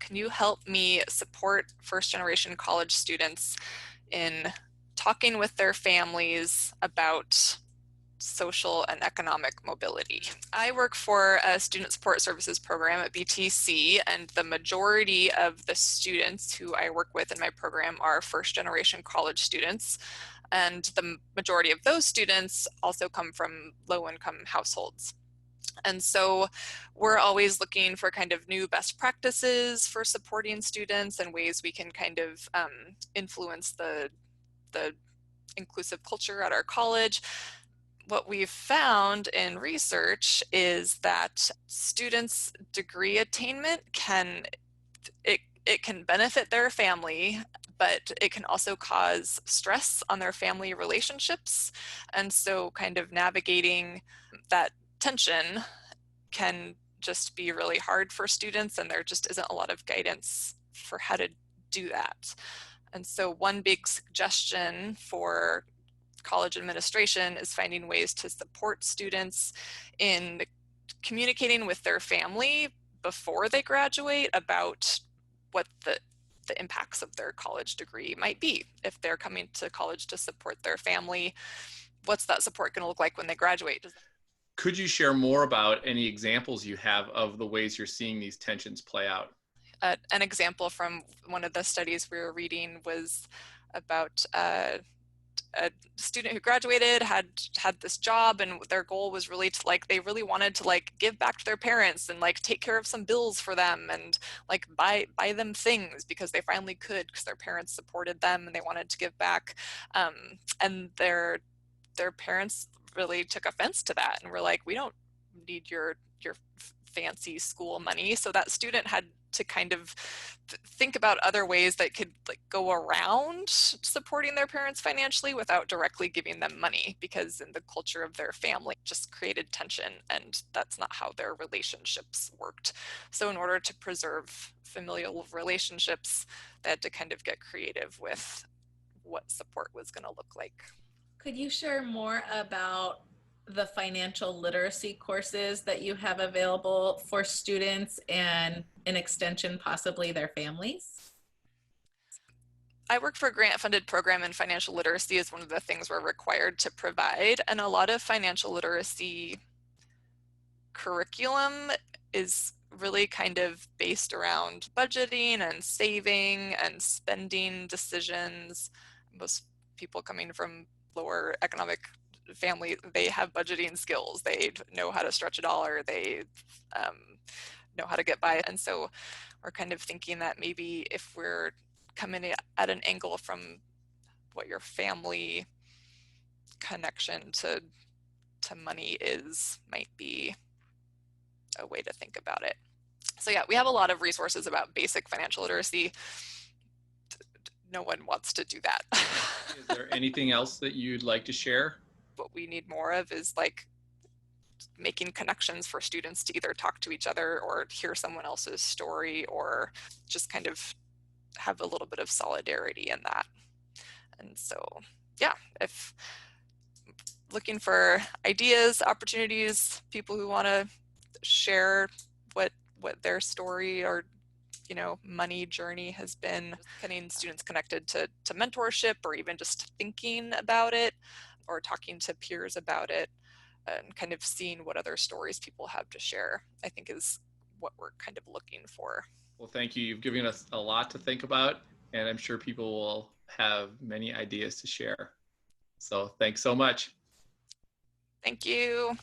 Can you help me support first-generation college students in talking with their families about social and economic mobility? I work for a student support services program at BTC, and the majority of the students who I work with in my program are first-generation college students. And the majority of those students also come from low-income households. And so we're always looking for kind of new best practices for supporting students and ways we can kind of influence the inclusive culture at our college. What we've found in research is that students' degree attainment it can benefit their family, but it can also cause stress on their family relationships. And so kind of navigating that tension can just be really hard for students, and there just isn't a lot of guidance for how to do that. And so one big suggestion for college administration is finding ways to support students in communicating with their family before they graduate about what the impacts of their college degree might be. If they're coming to college to support their family, what's that support going to look like when they graduate? Could you share more about any examples you have of the ways you're seeing these tensions play out? An example from one of the studies we were reading was about a student who graduated, had this job, and their goal was really to they really wanted to give back to their parents and take care of some bills for them and buy them things because they finally could, because their parents supported them and they wanted to give back. And their parents really took offense to that and were like, we don't need your fancy school money. So that student had to kind of think about other ways that could go around supporting their parents financially without directly giving them money, because in the culture of their family just created tension, and that's not how their relationships worked. So in order to preserve familial relationships, they had to kind of get creative with what support was going to look like. Could you share more about the financial literacy courses that you have available for students and an extension, possibly their families? I work for a grant-funded program, and financial literacy is one of the things we're required to provide. And a lot of financial literacy curriculum is really kind of based around budgeting and saving and spending decisions. Most people coming from lower economic family, they have budgeting skills. They know how to stretch a dollar. They know how to get by. And so we're kind of thinking that maybe if we're coming at an angle from what your family connection to money is, might be a way to think about it. So yeah, we have a lot of resources about basic financial literacy. No one wants to do that. Is there anything else that you'd like to share? What we need more of is making connections for students to either talk to each other or hear someone else's story, or just kind of have a little bit of solidarity in that. And so, yeah, if looking for ideas, opportunities, people who want to share what their story or money journey has been, getting students connected to mentorship, or even just thinking about it or talking to peers about it, and kind of seeing what other stories people have to share, I think is what we're kind of looking for. Well, thank you. You've given us a lot to think about, and I'm sure people will have many ideas to share. So thanks so much. Thank you.